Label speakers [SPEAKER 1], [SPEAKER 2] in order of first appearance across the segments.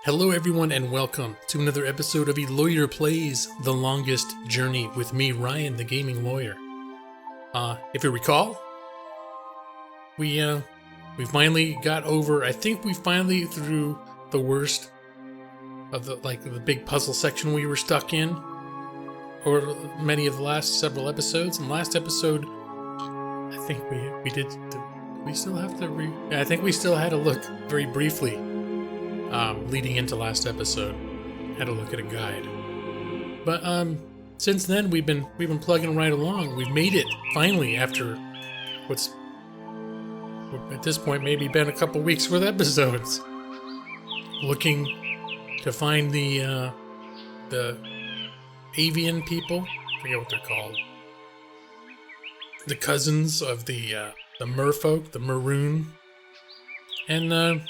[SPEAKER 1] Hello everyone and welcome to another episode of A Lawyer Plays The Longest Journey with me, Ryan, the gaming lawyer. If you recall, we finally got over, I think we finally through the worst of the big puzzle section we were stuck in, or many of the last several episodes. And last episode, I think we did we still have to I think we still had to look very briefly leading into last episode. Had to look at a guide. But since then we've been plugging right along. We've made it finally after what's at this point maybe been a couple weeks worth of episodes. Looking to find the avian people. I forget what they're called. The cousins of the merfolk, the maroon. And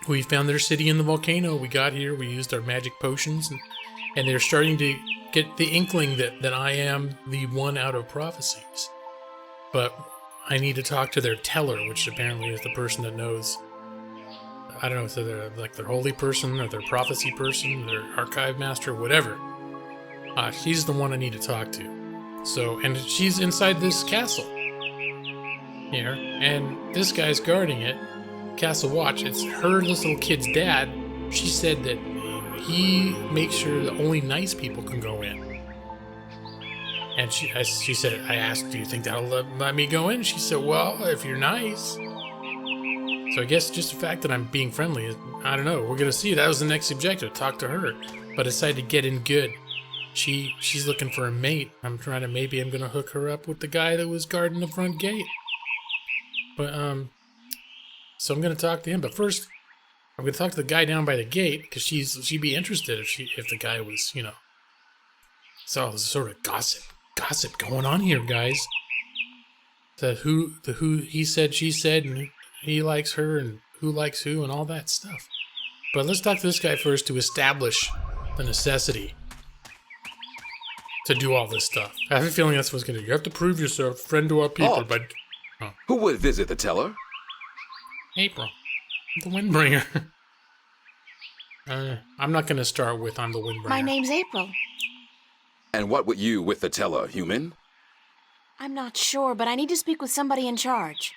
[SPEAKER 1] we found their city in the volcano. We got here, we used our magic potions, and they're starting to get the inkling that I am the one out of prophecies. But I need to talk to their teller, which apparently is the person that knows. I don't know if they're like their holy person or their prophecy person, their archive master, whatever. She's the one I need to talk to. So, and she's inside this castle here, and this guy's guarding it. Castle Watch. It's her little kid's dad. She said that he makes sure that only nice people can go in. And she said, I asked, do you think that'll let me go in? She said, well, if you're nice. So I guess just the fact that I'm being friendly, I don't know. We're going to see. That was the next objective, talk to her. But I decided to get in good. She's looking for a mate. I'm going to hook her up with the guy that was guarding the front gate. But, so I'm going to talk to him, but first, I'm going to talk to the guy down by the gate, because she'd be interested if the guy was, So there's sort of gossip going on here, guys. The who he said, she said, and he likes her, and who likes who, and all that stuff. But let's talk to this guy first to establish the necessity to do all this stuff. I have a feeling that's what's going to do. You have to prove yourself, friend to our people, but... Oh.
[SPEAKER 2] Who would visit the teller?
[SPEAKER 1] April, the Windbringer. I'm not going to start with I'm the Windbringer.
[SPEAKER 3] My name's April.
[SPEAKER 2] And what would you with the teller, human?
[SPEAKER 3] I'm not sure, but I need to speak with somebody in charge.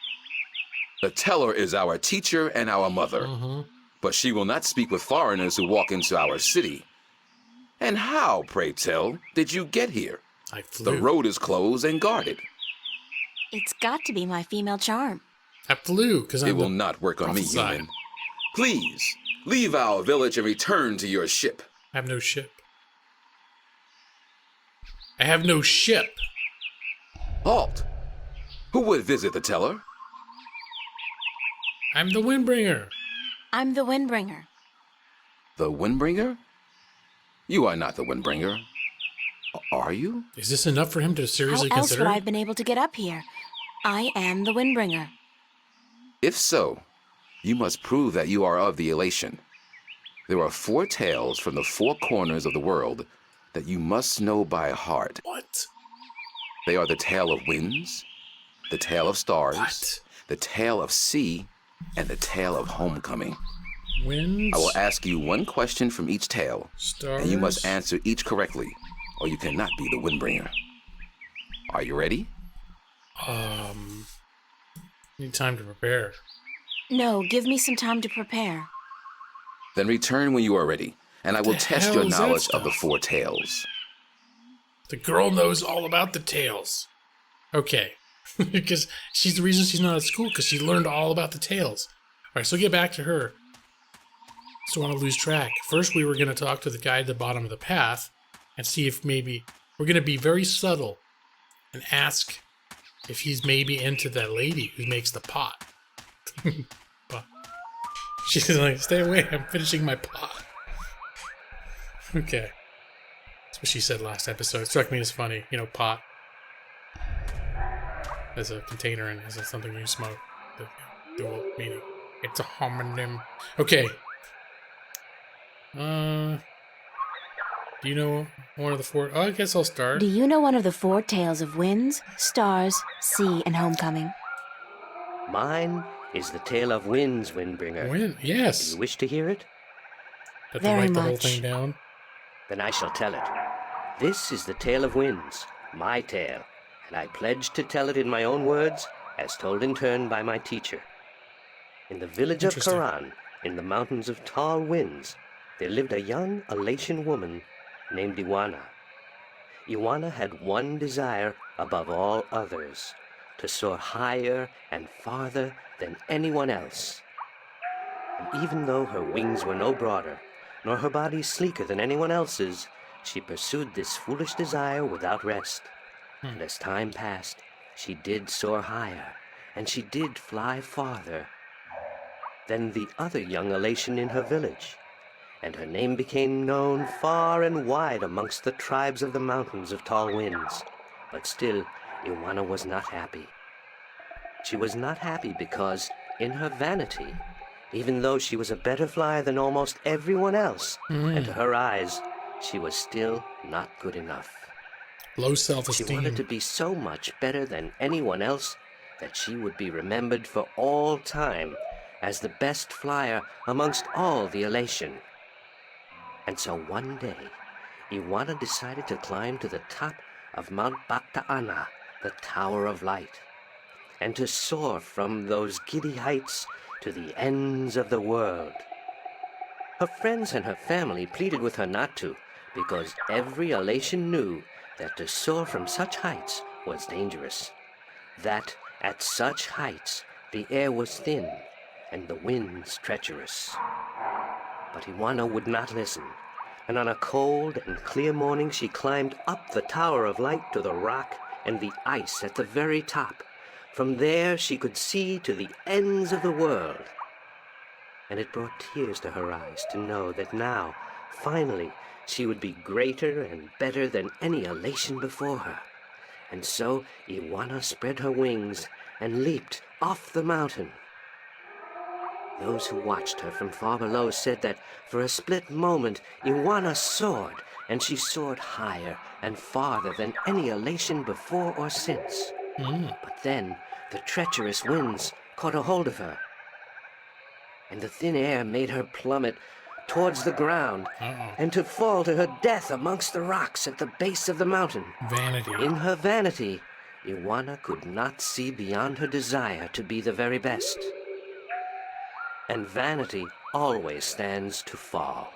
[SPEAKER 2] The teller is our teacher and our mother. Mm-hmm. But she will not speak with foreigners who walk into our city. And how, pray tell, did you get here?
[SPEAKER 1] I flew.
[SPEAKER 2] The road is closed and guarded.
[SPEAKER 3] It's got to be my female charm.
[SPEAKER 1] I flew, because
[SPEAKER 2] it will not work on me, human. Please, leave our village and return to your ship.
[SPEAKER 1] I have no ship. I have no ship.
[SPEAKER 2] Halt! Who would visit the teller?
[SPEAKER 1] I'm the Windbringer.
[SPEAKER 3] I'm the Windbringer.
[SPEAKER 2] The Windbringer? You are not the Windbringer. Are you?
[SPEAKER 1] Is this enough for him to seriously
[SPEAKER 3] consider? How else
[SPEAKER 1] consider?
[SPEAKER 3] would I have been able to get up here? I am the Windbringer.
[SPEAKER 2] If so, you must prove that you are of the elation. There are 4 tales from the 4 corners of the world that you must know by heart.
[SPEAKER 1] What?
[SPEAKER 2] They are the tale of winds, the tale of stars, the tale of sea, and the tale of homecoming.
[SPEAKER 1] Winds?
[SPEAKER 2] I will ask you one question from each tale,
[SPEAKER 1] stars,
[SPEAKER 2] and you must answer each correctly, or you cannot be the Windbringer. Are you ready?
[SPEAKER 1] Need time to prepare.
[SPEAKER 3] No, give me some time to prepare.
[SPEAKER 2] Then return when you are ready, and I will test your knowledge of the 4 tales.
[SPEAKER 1] The girl knows all about the tales. Okay. Because she's the reason she's not at school, because she learned all about the tales. Alright, so get back to her. Just don't want to lose track. First, we were going to talk to the guy at the bottom of the path and see if maybe we're going to be very subtle and ask if he's maybe into that lady who makes the pot. But she's like, stay away, I'm finishing my pot. Okay. That's what she said last episode. It struck me as funny. Pot. As a container and as something you smoke. The dual meaning. It's a homonym. Okay. Do you know one of the 4? Oh, I guess I'll start.
[SPEAKER 3] Do you know one of the 4 tales of winds, stars, sea, and homecoming?
[SPEAKER 4] Mine is the tale of winds, Windbringer.
[SPEAKER 1] Wind, yes.
[SPEAKER 4] Do you wish to hear it?
[SPEAKER 1] Have to
[SPEAKER 3] Very
[SPEAKER 1] write the whole
[SPEAKER 3] much.
[SPEAKER 1] thing down?
[SPEAKER 4] Then I shall tell it. This is the tale of winds, my tale, and I pledge to tell it in my own words, as told in turn by my teacher. In the village of
[SPEAKER 1] Interesting.
[SPEAKER 4] Karan, in the mountains of tall winds, there lived a young Elatian woman named Iwana. Iwana had one desire above all others, to soar higher and farther than anyone else. And even though her wings were no broader, nor her body sleeker than anyone else's, she pursued this foolish desire without rest. And as time passed, she did soar higher, and she did fly farther than the other young Elation in her village, and her name became known far and wide amongst the tribes of the mountains of tall winds. But still, Iwana was not happy. She was not happy because, in her vanity, even though she was a better flyer than almost everyone else, and to her eyes, she was still not good enough.
[SPEAKER 1] Low
[SPEAKER 4] She
[SPEAKER 1] self-esteem.
[SPEAKER 4] wanted to be so much better than anyone else that she would be remembered for all time as the best flyer amongst all the Elation. And so one day, Iwana decided to climb to the top of Mount Bakta'ana, the Tower of Light, and to soar from those giddy heights to the ends of the world. Her friends and her family pleaded with her not to, because every Elation knew that to soar from such heights was dangerous, that at such heights the air was thin and the winds treacherous. But Iwana would not listen, and on a cold and clear morning she climbed up the Tower of Light to the rock and the ice at the very top. From there she could see to the ends of the world. And it brought tears to her eyes to know that now, finally, she would be greater and better than any Elation before her. And so Iwana spread her wings and leaped off the mountain. Those who watched her from far below said that for a split moment Iwana soared, and she soared higher and farther than any Elation before or since. But then the treacherous winds caught a hold of her, and the thin air made her plummet towards the ground and to fall to her death amongst the rocks at the base of the mountain.
[SPEAKER 1] Vanity.
[SPEAKER 4] In her vanity, Iwana could not see beyond her desire to be the very best. And vanity always stands to fall.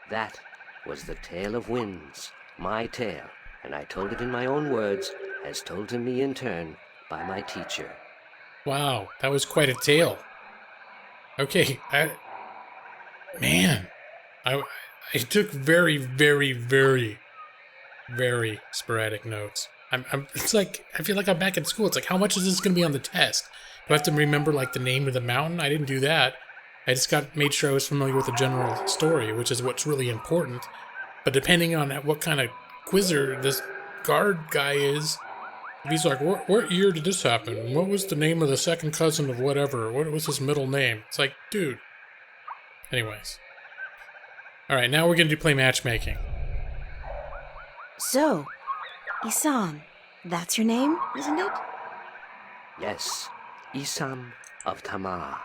[SPEAKER 4] That was the tale of winds, my tale, and I told it in my own words, as told to me in turn by my teacher.
[SPEAKER 1] Wow, that was quite a tale. Okay, I took very, very, very, very sporadic notes. It's like, I feel like I'm back in school. It's like, how much is this going to be on the test? Do I have to remember, like, the name of the mountain? I didn't do that. I just made sure I was familiar with the general story, which is what's really important. But depending on what kind of quizzer this guard guy is, if he's like, what year did this happen? What was the name of the second cousin of whatever? What was his middle name? It's like, dude. Anyways. Alright, now we're going to play matchmaking.
[SPEAKER 3] So, Isam, that's your name, isn't it?
[SPEAKER 4] Yes, Isam of Tamar.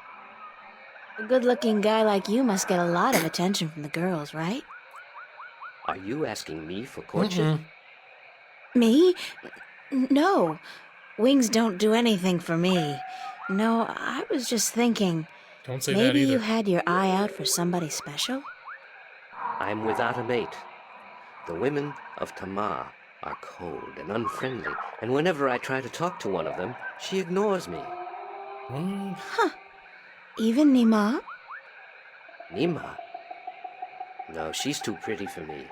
[SPEAKER 3] A good-looking guy like you must get a lot of attention from the girls, right?
[SPEAKER 4] Are you asking me for courtship?
[SPEAKER 3] Me? No. Wings don't do anything for me. No, I was just thinking,
[SPEAKER 1] Don't say that
[SPEAKER 3] maybe
[SPEAKER 1] either.
[SPEAKER 3] you had your eye out for somebody special?
[SPEAKER 4] I'm without a mate. The women of Tamar are cold and unfriendly, and whenever I try to talk to one of them, she ignores me.
[SPEAKER 1] What?
[SPEAKER 3] Even Nima?
[SPEAKER 4] Nima? No, she's too pretty for me.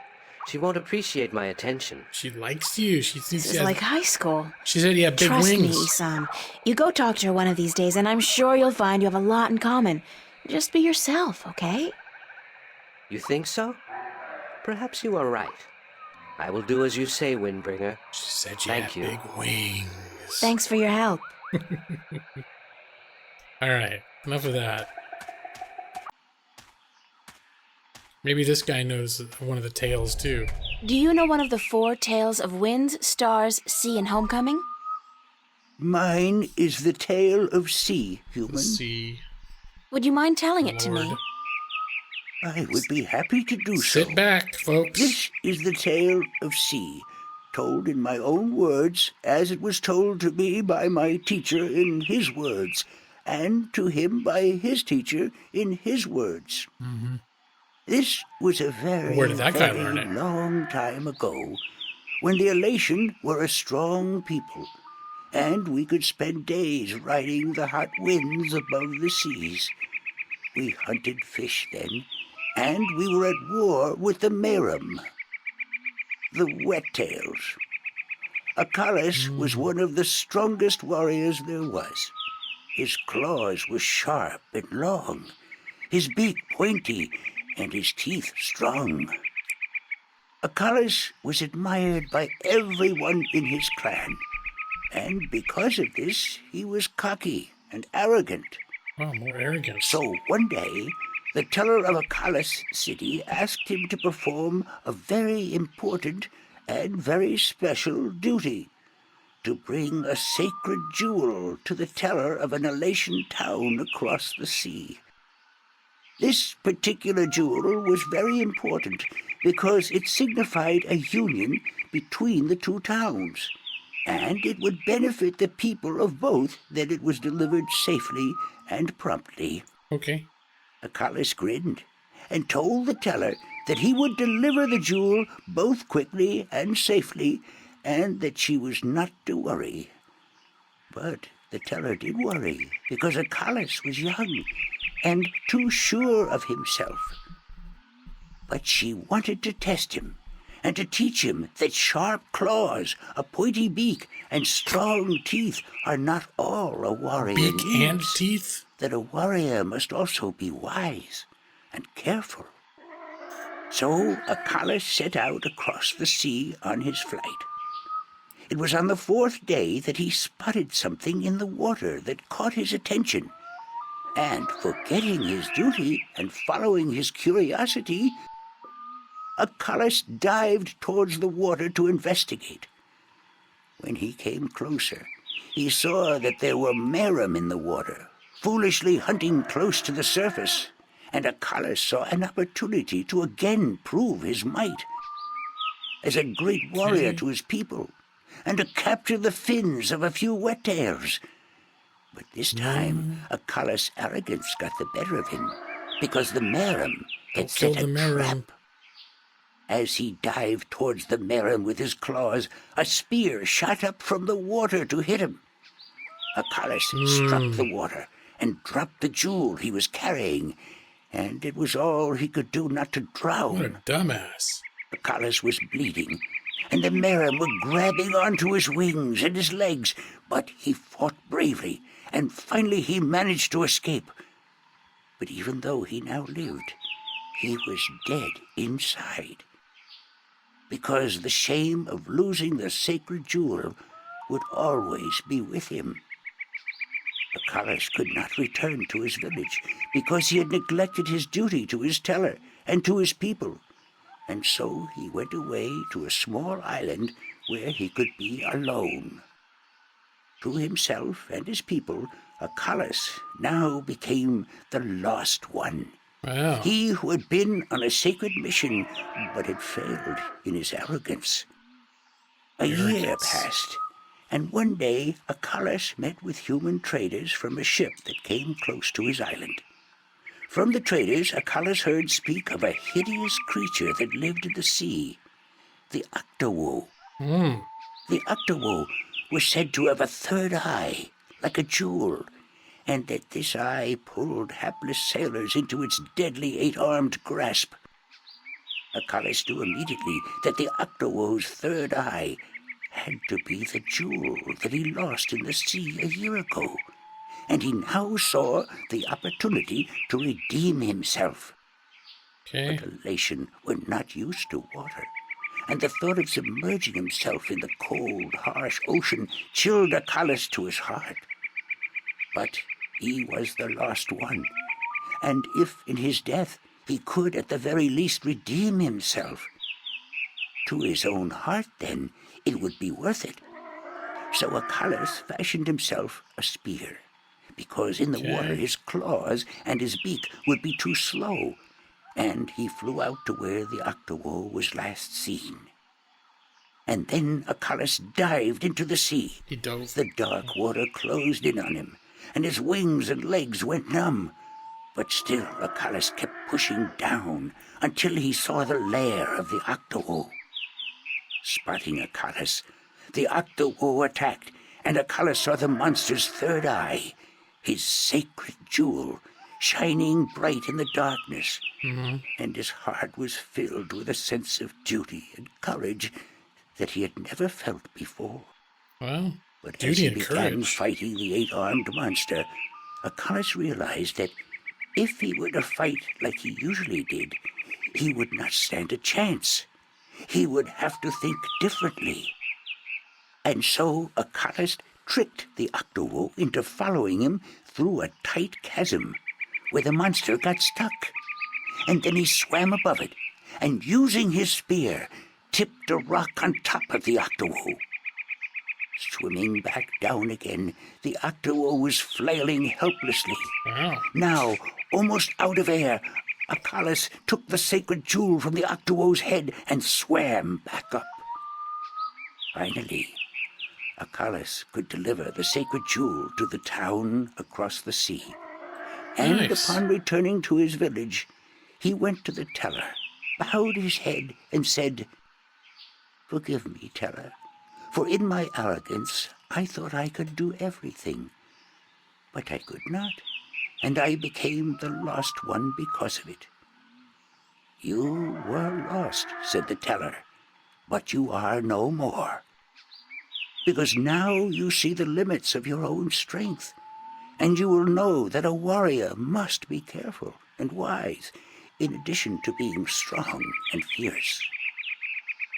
[SPEAKER 4] She won't appreciate my attention.
[SPEAKER 1] She likes you. She thinks
[SPEAKER 3] This
[SPEAKER 1] you
[SPEAKER 3] is
[SPEAKER 1] have,
[SPEAKER 3] like high school.
[SPEAKER 1] she said you have big
[SPEAKER 3] Trust
[SPEAKER 1] wings.
[SPEAKER 3] me, Isam. You go talk to her one of these days, and I'm sure you'll find you have a lot in common. Just be yourself, okay?
[SPEAKER 4] You think so? Perhaps you are right. I will do as you say, Windbringer.
[SPEAKER 1] She said you
[SPEAKER 4] Thank
[SPEAKER 1] have
[SPEAKER 4] you.
[SPEAKER 1] big wings.
[SPEAKER 3] Thanks for your help.
[SPEAKER 1] Alright, enough of that. Maybe this guy knows one of the tales too.
[SPEAKER 3] Do you know one of the 4 tales of winds, stars, sea, and homecoming?
[SPEAKER 5] Mine is the tale of sea, human.
[SPEAKER 1] The sea.
[SPEAKER 3] Would you mind telling it to me?
[SPEAKER 1] Lord.
[SPEAKER 5] I would be happy to do so.
[SPEAKER 1] Sit back, folks.
[SPEAKER 5] This is the tale of C, told in my own words, as it was told to me by my teacher in his words, and to him by his teacher in his words.
[SPEAKER 1] Mm-hmm.
[SPEAKER 5] This was a very,
[SPEAKER 1] Where did that guy learn
[SPEAKER 5] very
[SPEAKER 1] it?
[SPEAKER 5] long time ago, when the Elation were a strong people, and we could spend days riding the hot winds above the seas. We hunted fish then, and we were at war with the Merum, the Wet-tails. Achilles was one of the strongest warriors there was. His claws were sharp and long, his beak pointy, and his teeth strong. Achilles was admired by everyone in his clan, and because of this, he was cocky and arrogant.
[SPEAKER 1] Oh, more arrogance.
[SPEAKER 5] So one day, the teller of Achilles' city asked him to perform a very important and very special duty, to bring a sacred jewel to the teller of an Elation town across the sea. This particular jewel was very important because it signified a union between the two towns, and it would benefit the people of both that it was delivered safely and promptly.
[SPEAKER 1] Okay.
[SPEAKER 5] Achilles grinned and told the teller that he would deliver the jewel both quickly and safely, and that she was not to worry. But the teller did worry, because Achilles was young and too sure of himself. But she wanted to test him, and to teach him that sharp claws, a pointy beak, and strong teeth are not all a warrior
[SPEAKER 1] Beak
[SPEAKER 5] needs.
[SPEAKER 1] and teeth?
[SPEAKER 5] That a warrior must also be wise and careful. So Achilles set out across the sea on his flight. It was on the fourth day that he spotted something in the water that caught his attention, and forgetting his duty and following his curiosity, Achilles dived towards the water to investigate. When he came closer, he saw that there were Merum in the water, foolishly hunting close to the surface, and Achilles saw an opportunity to again prove his might as a great warrior to his people, and to capture the fins of a few Wet-tails. But this time, Achilles' arrogance got the better of him, because the Merum had set a trap. As he dived towards the Merum with his claws, a spear shot up from the water to hit him. Achilles struck the water and dropped the jewel he was carrying, and it was all he could do not to drown.
[SPEAKER 1] What a dumbass.
[SPEAKER 5] Achilles was bleeding, and the Merum were grabbing onto his wings and his legs, but he fought bravely, and finally he managed to escape. But even though he now lived, he was dead inside, because the shame of losing the sacred jewel would always be with him. Achilles could not return to his village, because he had neglected his duty to his teller and to his people, and so he went away to a small island where he could be alone. To himself and his people, Achilles now became the lost one.
[SPEAKER 1] Wow.
[SPEAKER 5] He who had been on a sacred mission, but had failed in his arrogance. A year passed, and one day Achilles met with human traders from a ship that came close to his island. From the traders, Achilles heard speak of a hideous creature that lived in the sea, the Octowoe. The Octowoe was said to have a third eye, like a jewel, and that this eye pulled hapless sailors into its deadly eight-armed grasp. Achilles knew immediately that the Octowoe's third eye had to be the jewel that he lost in the sea a year ago, and he now saw the opportunity to redeem himself.
[SPEAKER 1] Okay.
[SPEAKER 5] But Elation were not used to water, and the thought of submerging himself in the cold, harsh ocean chilled Achilles to his heart. But he was the lost one, and if in his death he could at the very least redeem himself, to his own heart then it would be worth it. So Achilles fashioned himself a spear, because in the water his claws and his beak would be too slow, and he flew out to where the Octowoe was last seen. And then Acalus dived into the sea.
[SPEAKER 1] He dove.
[SPEAKER 5] The dark water closed in on him, and his wings and legs went numb. But still Acalus kept pushing down until he saw the lair of the Octowoe. Spotting Acalus, the Octowoe attacked, and Acalus saw the monster's third eye, his sacred jewel, shining bright in the darkness. And his heart was filled with a sense of duty and courage that he had never felt before.
[SPEAKER 1] Well,
[SPEAKER 5] But as
[SPEAKER 1] duty
[SPEAKER 5] he
[SPEAKER 1] and
[SPEAKER 5] began
[SPEAKER 1] courage.
[SPEAKER 5] fighting the 8-armed monster, Acalus realized that if he were to fight like he usually did, he would not stand a chance. He would have to think differently. And so Acalus tricked the Octowoe into following him through a tight chasm where the monster got stuck. And then he swam above it, and using his spear, tipped a rock on top of the Octowoe. Swimming back down again, the Octowoe was flailing helplessly.
[SPEAKER 1] Wow.
[SPEAKER 5] Now, almost out of air, Acalus took the sacred jewel from the Octowoe's head and swam back up. Finally, Acalus could deliver the sacred jewel to the town across the sea. And
[SPEAKER 1] Nice.
[SPEAKER 5] upon returning to his village, he went to the teller, bowed his head, and said, "Forgive me, teller, for in my arrogance I thought I could do everything. But I could not, and I became the lost one because of it." "You were lost," said the teller, "but you are no more. Because now you see the limits of your own strength, and you will know that a warrior must be careful and wise, in addition to being strong and fierce."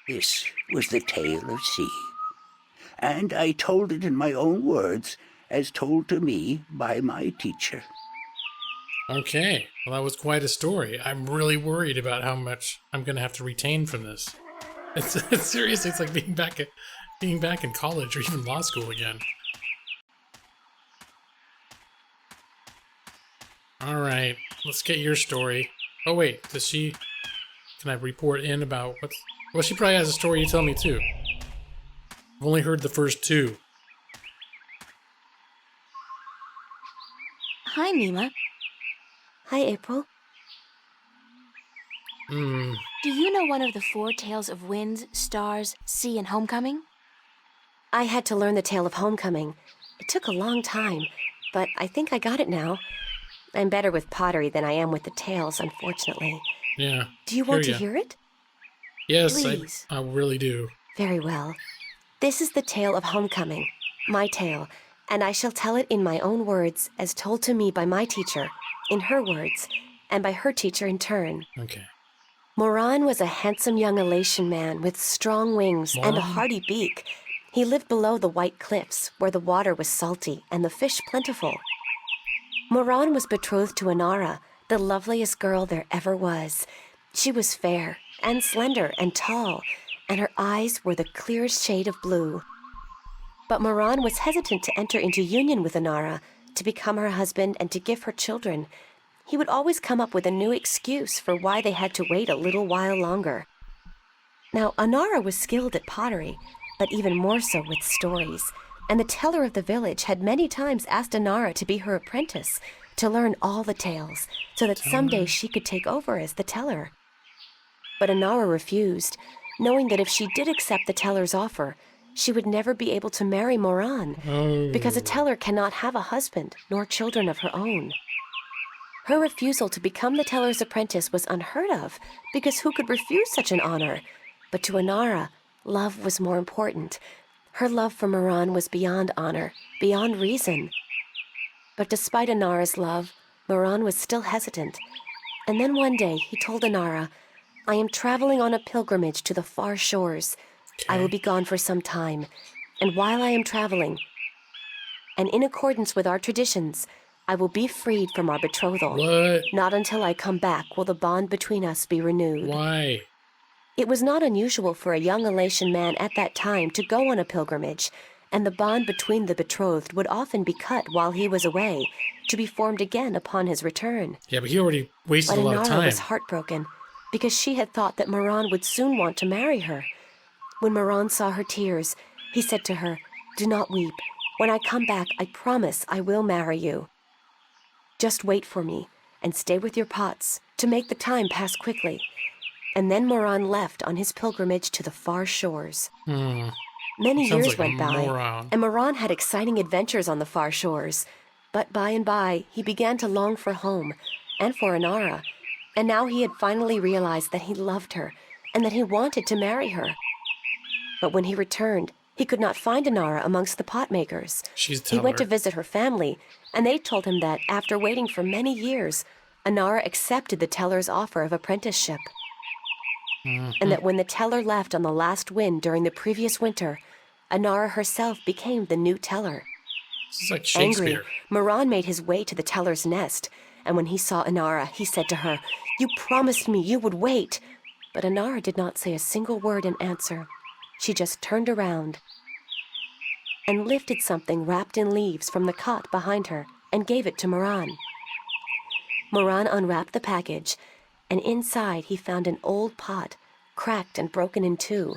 [SPEAKER 5] This was the tale of C, and I told it in my own words, as told to me by my teacher.
[SPEAKER 1] Okay. Well, that was quite a story. I'm really worried about how much I'm going to have to retain from this. It's seriously, it's like being back in college or even law school again. All right, let's get your story. Oh wait, can I report in about what's... Well, she probably has a story to tell me too. I've only heard the first two.
[SPEAKER 3] Hi, Nima.
[SPEAKER 6] Hi, April.
[SPEAKER 1] Hmm.
[SPEAKER 6] Do you know one of the 4 tales of winds, stars, sea, and homecoming? I had to learn the tale of homecoming. It took a long time, but I think I got it now. I'm better with pottery than I am with the tales, unfortunately.
[SPEAKER 1] Yeah.
[SPEAKER 6] Do you want to
[SPEAKER 1] ya.
[SPEAKER 6] hear it?
[SPEAKER 1] Yes,
[SPEAKER 6] Please.
[SPEAKER 1] I really do.
[SPEAKER 6] Very well. This is the tale of homecoming, my tale, and I shall tell it in my own words, as told to me by my teacher, in her words, and by her teacher in turn.
[SPEAKER 1] Okay.
[SPEAKER 6] Moran was a handsome young Elation man with strong wings and a
[SPEAKER 1] Moran?
[SPEAKER 6] hardy beak. He lived below the white cliffs, where the water was salty and the fish plentiful. Moran was betrothed to Inara, the loveliest girl there ever was. She was fair and slender and tall, and her eyes were the clearest shade of blue. But Moran was hesitant to enter into union with Inara, to become her husband and to give her children. He would always come up with a new excuse for why they had to wait a little while longer. Now, Inara was skilled at pottery, but even more so with stories, and the teller of the village had many times asked Inara to be her apprentice, to learn all the tales, so that someday she could take over as the teller. But Inara refused, knowing that if she did accept the teller's offer, she would never be able to marry Moran, because a teller cannot have a husband nor children of her own. Her refusal to become the teller's apprentice was unheard of, because who could refuse such an honor? But to Inara, love was more important. Her love for Moran was beyond honor, beyond reason. But despite Inara's love, Moran was still hesitant. And then one day he told Inara, "I am traveling on a pilgrimage to the far shores. I will be gone for some time, and while I am traveling, and in accordance with our traditions, I will be freed from our betrothal.
[SPEAKER 1] What?
[SPEAKER 6] Not until I come back will the bond between us be renewed."
[SPEAKER 1] Why?
[SPEAKER 6] It was not unusual for a young Elation man at that time to go on a pilgrimage, and the bond between the betrothed would often be cut while he was away, to be formed again upon his return.
[SPEAKER 1] Yeah, but he already wasted
[SPEAKER 6] But
[SPEAKER 1] a lot of
[SPEAKER 6] Inara
[SPEAKER 1] time.
[SPEAKER 6] was heartbroken, because she had thought that Moran would soon want to marry her. When Moran saw her tears, he said to her, "Do not weep. When I come back, I promise I will marry you. Just wait for me, and stay with your pots, to make the time pass quickly." And then Moran left on his pilgrimage to the far shores. Many
[SPEAKER 1] Sounds
[SPEAKER 6] years
[SPEAKER 1] like a
[SPEAKER 6] went by,
[SPEAKER 1] moron.
[SPEAKER 6] and Moran had exciting adventures on the far shores. But by and by, he began to long for home, and for Inara, and now he had finally realized that he loved her, and that he wanted to marry her. But when he returned, he could not find Inara amongst the pot makers.
[SPEAKER 1] She's a
[SPEAKER 6] He went to
[SPEAKER 1] teller.
[SPEAKER 6] visit her family, and they told him that, after waiting for many years, Inara accepted the teller's offer of apprenticeship. And that when the teller left on the last wind during the previous winter, Inara herself became the new teller.
[SPEAKER 1] This is like
[SPEAKER 6] Angry,
[SPEAKER 1] Shakespeare.
[SPEAKER 6] Moran made his way to the teller's nest, and when he saw Inara, he said to her, "You promised me you would wait." But Inara did not say a single word in answer. She just turned around and lifted something wrapped in leaves from the cot behind her and gave it to Moran. Moran unwrapped the package, and inside he found an old pot, cracked and broken in two.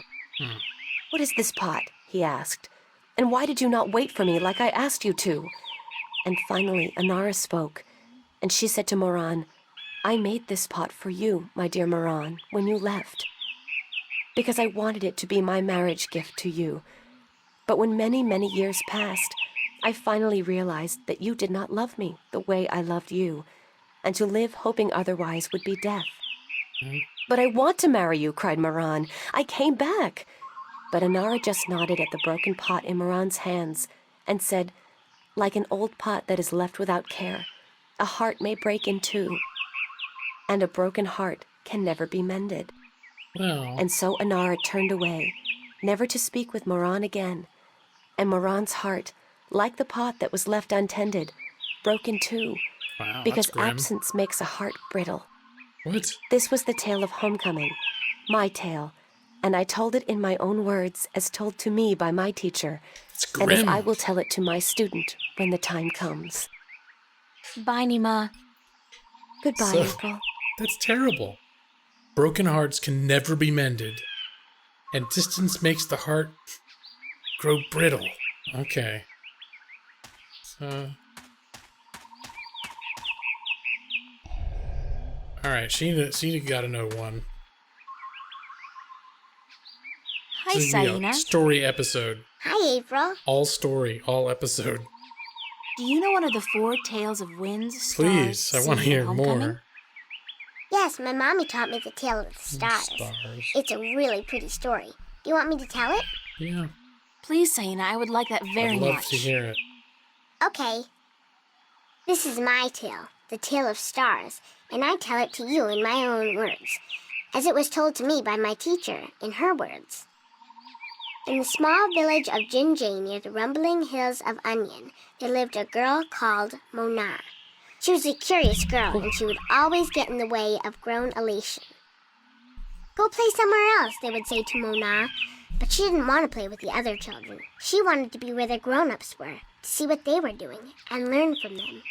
[SPEAKER 6] "What is this pot?" he asked. "And why did you not wait for me like I asked you to?" And finally Inara spoke, and she said to Moran, "I made this pot for you, my dear Moran, when you left, because I wanted it to be my marriage gift to you. But when many, many years passed, I finally realized that you did not love me the way I loved you, and to live hoping otherwise would be death." "But I want to marry you," cried Moran. "I came back." But Inara just nodded at the broken pot in Moran's hands and said, "Like an old pot that is left without care, a heart may break in two, and a broken heart can never be mended."
[SPEAKER 1] Well,
[SPEAKER 6] And so Inara turned away, never to speak with Moran again, and Moran's heart, like the pot that was left untended, broke in two,
[SPEAKER 1] wow,
[SPEAKER 6] because
[SPEAKER 1] that's grim.
[SPEAKER 6] absence makes a heart brittle.
[SPEAKER 1] What?
[SPEAKER 6] This was the tale of homecoming, my tale, and I told it in my own words as told to me by my teacher,
[SPEAKER 1] It's
[SPEAKER 6] and as
[SPEAKER 1] grim.
[SPEAKER 6] I will tell it to my student when the time comes.
[SPEAKER 3] Bye, Nima.
[SPEAKER 6] Goodbye,
[SPEAKER 1] So-
[SPEAKER 6] April.
[SPEAKER 1] That's terrible. Broken hearts can never be mended, and distance makes the heart grow brittle. Okay. Alright, she gotta know one.
[SPEAKER 3] Hi,
[SPEAKER 1] This is gonna be a
[SPEAKER 3] Saina.
[SPEAKER 1] story episode.
[SPEAKER 7] Hi, April.
[SPEAKER 1] All story, all episode.
[SPEAKER 3] Do you know one of the 4 tales of winds,
[SPEAKER 1] Please,
[SPEAKER 3] stars,
[SPEAKER 1] I want to
[SPEAKER 3] sea, and
[SPEAKER 1] hear
[SPEAKER 3] homecoming?
[SPEAKER 1] more.
[SPEAKER 7] Yes, my mommy taught me the tale of the stars.
[SPEAKER 1] Stars.
[SPEAKER 7] It's a really pretty story. Do you want me to tell it?
[SPEAKER 1] Yeah,
[SPEAKER 3] Please, Saina, I would like that very
[SPEAKER 1] I'd love
[SPEAKER 3] much.
[SPEAKER 1] to hear it.
[SPEAKER 7] Okay. This is my tale, the tale of stars, and I tell it to you in my own words, as it was told to me by my teacher in her words. In the small village of Jinjay near the rumbling hills of Onion, there lived a girl called Mona. She was a curious girl, and she would always get in the way of grown elation. "Go play somewhere else," they would say to Mona, but she didn't want to play with the other children. She wanted to be where the grown-ups were, to see what they were doing and learn from them.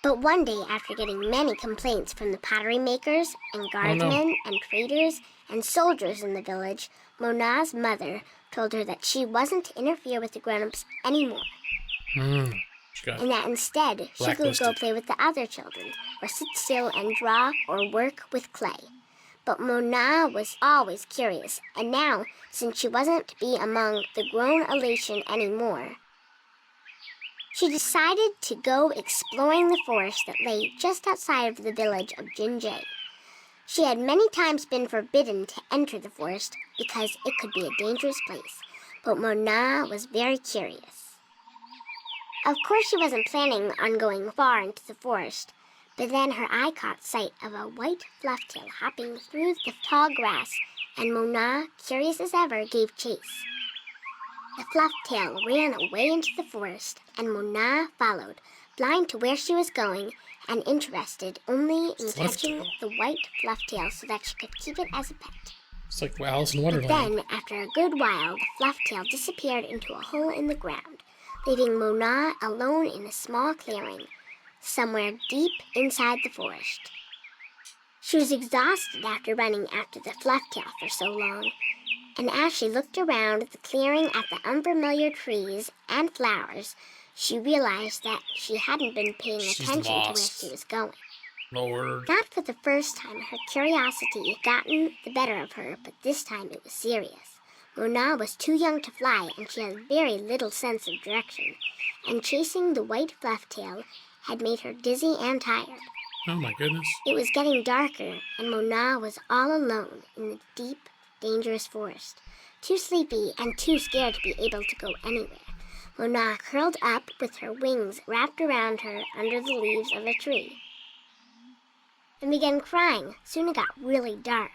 [SPEAKER 7] But one day, after getting many complaints from the pottery makers and guardsmen and traders and soldiers in the village, Mona's mother told her that she wasn't to interfere with the grown-ups anymore,
[SPEAKER 1] She got
[SPEAKER 7] and that instead she could go
[SPEAKER 1] Blacklisted.
[SPEAKER 7] play with the other children, or sit still and draw or work with clay. But Mona was always curious, and now, since she wasn't to be among the grown elation anymore, she decided to go exploring the forest that lay just outside of the village of Jinjay. She had many times been forbidden to enter the forest because it could be a dangerous place, but Mona was very curious. Of course, she wasn't planning on going far into the forest, but then her eye caught sight of a white flufftail hopping through the tall grass, and Mona, curious as ever, gave chase. The flufftail ran away into the forest, and Mona followed, blind to where she was going and interested only in catching
[SPEAKER 1] Flufftail?
[SPEAKER 7] the white flufftail so that she could keep it as a pet.
[SPEAKER 1] It's like Alice in
[SPEAKER 7] But
[SPEAKER 1] Wonderland.
[SPEAKER 7] then, after a good while, the fluff tail disappeared into a hole in the ground, leaving Mona alone in a small clearing, somewhere deep inside the forest. She was exhausted after running after the fluff tail for so long, and as she looked around the clearing at the unfamiliar trees and flowers, she realized that she hadn't been paying attention to where she was going.
[SPEAKER 1] Lord.
[SPEAKER 7] Not for the first time her curiosity had gotten the better of her, but this time it was serious. Mona was too young to fly, and she had very little sense of direction, and chasing the white fluff tail had made her dizzy and tired.
[SPEAKER 1] Oh my goodness.
[SPEAKER 7] It was getting darker, and Mona was all alone in the deep, dangerous forest, too sleepy and too scared to be able to go anywhere. Mona curled up with her wings wrapped around her under the leaves of a tree and began crying. Soon it got really dark,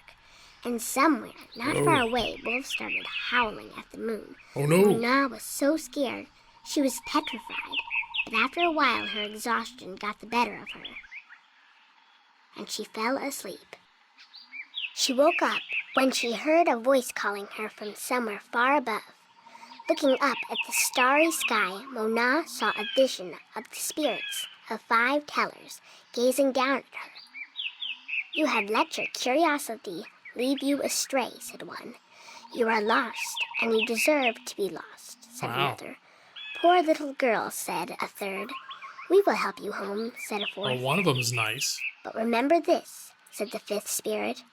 [SPEAKER 7] and somewhere, not far away, wolves started howling at the moon.
[SPEAKER 1] Oh no.
[SPEAKER 7] Mona was so scared she was petrified, but after a while her exhaustion got the better of her, and she fell asleep. She woke up when she heard a voice calling her from somewhere far above. Looking up at the starry sky, Mona saw a vision of the spirits of 5 tellers gazing down at her. "You have let your curiosity lead you astray," said one. "You are lost, and you deserve to be lost," said another. "Poor little girl," said a third. "We will help you home," said a fourth.
[SPEAKER 1] Well, one of them's nice.
[SPEAKER 7] "But remember this," said the 5th spirit.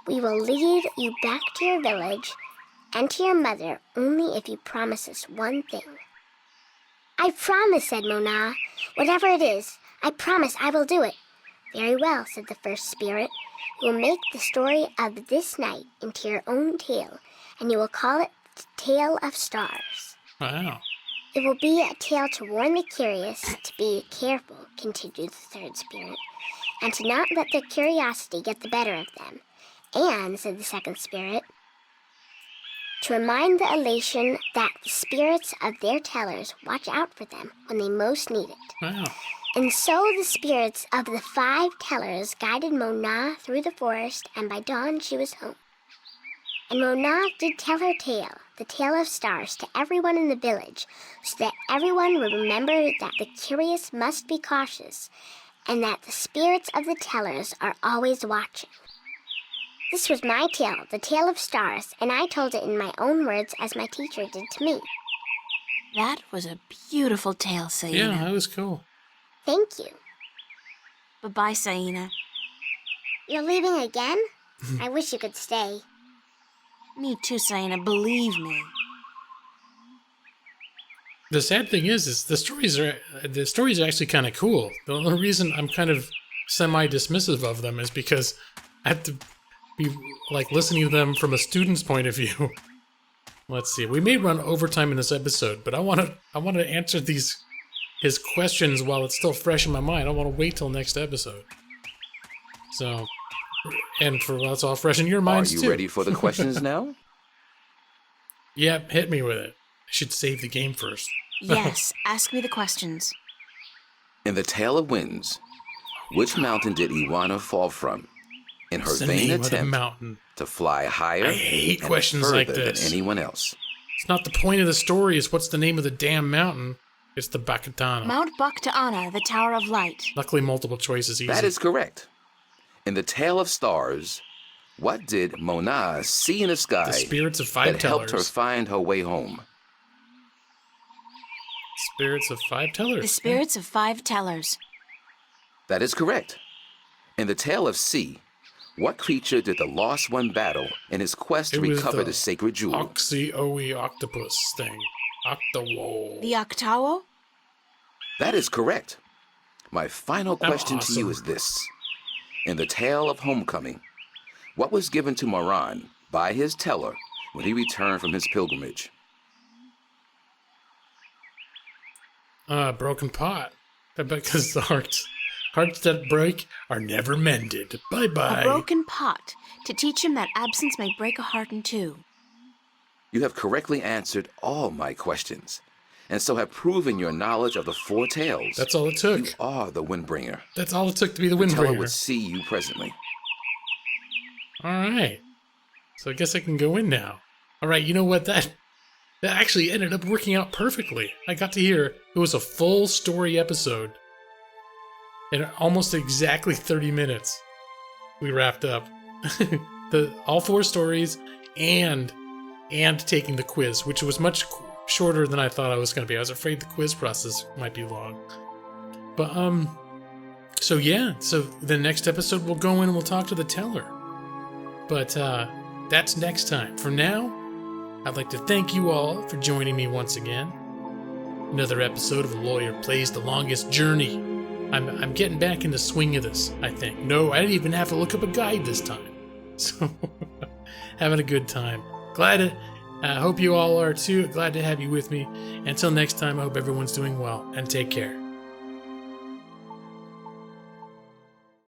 [SPEAKER 7] "We will lead you back to your village and to your mother only if you promise us one thing." "I promise," said Mona. "Whatever it is, I promise I will do it." "Very well," said the 1st spirit. "You will make the story of this night into your own tale, and you will call it the Tale of Stars."
[SPEAKER 1] Wow.
[SPEAKER 7] "It will be a tale to warn the curious to be careful," continued the 3rd spirit, "and to not let their curiosity get the better of them. And," said the 2nd spirit, "to remind the elation that the spirits of their tellers watch out for them when they most need it."
[SPEAKER 1] Wow.
[SPEAKER 7] And so the spirits of the 5 tellers guided Mona through the forest, and by dawn she was home. And Mona did tell her tale, the Tale of Stars, to everyone in the village, so that everyone would remember that the curious must be cautious, and that the spirits of the tellers are always watching. This was my tale, the Tale of Stars, and I told it in my own words as my teacher did to me.
[SPEAKER 3] That was a beautiful tale, Saina.
[SPEAKER 1] Yeah, that was cool.
[SPEAKER 7] Thank you.
[SPEAKER 3] Bye-bye, Saina.
[SPEAKER 7] You're leaving again? I wish you could stay.
[SPEAKER 3] Me too, Saina, believe me.
[SPEAKER 1] The sad thing is the stories are actually kind of cool. The only reason I'm kind of semi-dismissive of them is because I have to be like listening to them from a student's point of view. Let's see. We may run overtime in this episode, but I want to answer his questions while it's still fresh in my mind. I don't want to wait till next episode. So, and for while it's all fresh in your minds too.
[SPEAKER 2] Are you ready for the questions now?
[SPEAKER 1] Yep, hit me with it. I should save the game first.
[SPEAKER 3] Yes, ask me the questions.
[SPEAKER 2] In the Tale of Winds, which mountain did Iwana fall from in her
[SPEAKER 1] What's the
[SPEAKER 2] vain
[SPEAKER 1] name of the
[SPEAKER 2] attempt
[SPEAKER 1] mountain?
[SPEAKER 2] to fly higher
[SPEAKER 1] I hate
[SPEAKER 2] and
[SPEAKER 1] questions
[SPEAKER 2] further
[SPEAKER 1] like
[SPEAKER 2] than
[SPEAKER 1] this.
[SPEAKER 2] anyone else?
[SPEAKER 1] It's not the point of the story, it's what's the name of the damn mountain. It's the Bakatana.
[SPEAKER 3] Mount Baktaana, the Tower of Light.
[SPEAKER 1] Luckily, multiple choice is easy.
[SPEAKER 2] That is correct. In the Tale of Stars, what did Mona see in the sky
[SPEAKER 1] the spirits of
[SPEAKER 2] that
[SPEAKER 1] 5
[SPEAKER 2] helped her
[SPEAKER 1] tellers.
[SPEAKER 2] find her way home?
[SPEAKER 1] Spirits of 5 tellers.
[SPEAKER 3] The spirits of 5 tellers.
[SPEAKER 2] That is correct. In the Tale of Sea, what creature did the Lost One battle in his quest to
[SPEAKER 1] It was
[SPEAKER 2] recover the sacred jewel?
[SPEAKER 1] Oxy-oe octopus thing. Octawole.
[SPEAKER 3] The Octawo?
[SPEAKER 2] That is correct. My final
[SPEAKER 1] Oh,
[SPEAKER 2] question to you
[SPEAKER 1] awesome.
[SPEAKER 2] is this. In the Tale of Homecoming, what was given to Moran by his teller when he returned from his pilgrimage?
[SPEAKER 1] Broken pot. Because the hearts that break are never mended. Bye-bye.
[SPEAKER 3] A broken pot, to teach him that absence may break a heart in two.
[SPEAKER 2] You have correctly answered all my questions, and so have proven your knowledge of the 4 tales.
[SPEAKER 1] That's all it took.
[SPEAKER 2] You are the Windbringer.
[SPEAKER 1] That's all it took to be the
[SPEAKER 2] The teller
[SPEAKER 1] windbringer.
[SPEAKER 2] will see you presently.
[SPEAKER 1] All right. So I guess I can go in now. All right, you know what? That actually ended up working out perfectly. I got to hear it was a full story episode. In almost exactly 30 minutes, we wrapped up all 4 stories and taking the quiz, which was much shorter than I thought I was going to be. I was afraid the quiz process might be long. But so the next episode we'll go in and we'll talk to the teller. But that's next time. For now, I'd like to thank you all for joining me once again. Another episode of A Lawyer Plays the Longest Journey. I'm getting back in the swing of this, I think. No, I didn't even have to look up a guide this time. So, having a good time. I hope you all are too. Glad to have you with me. Until next time, I hope everyone's doing well, and take care.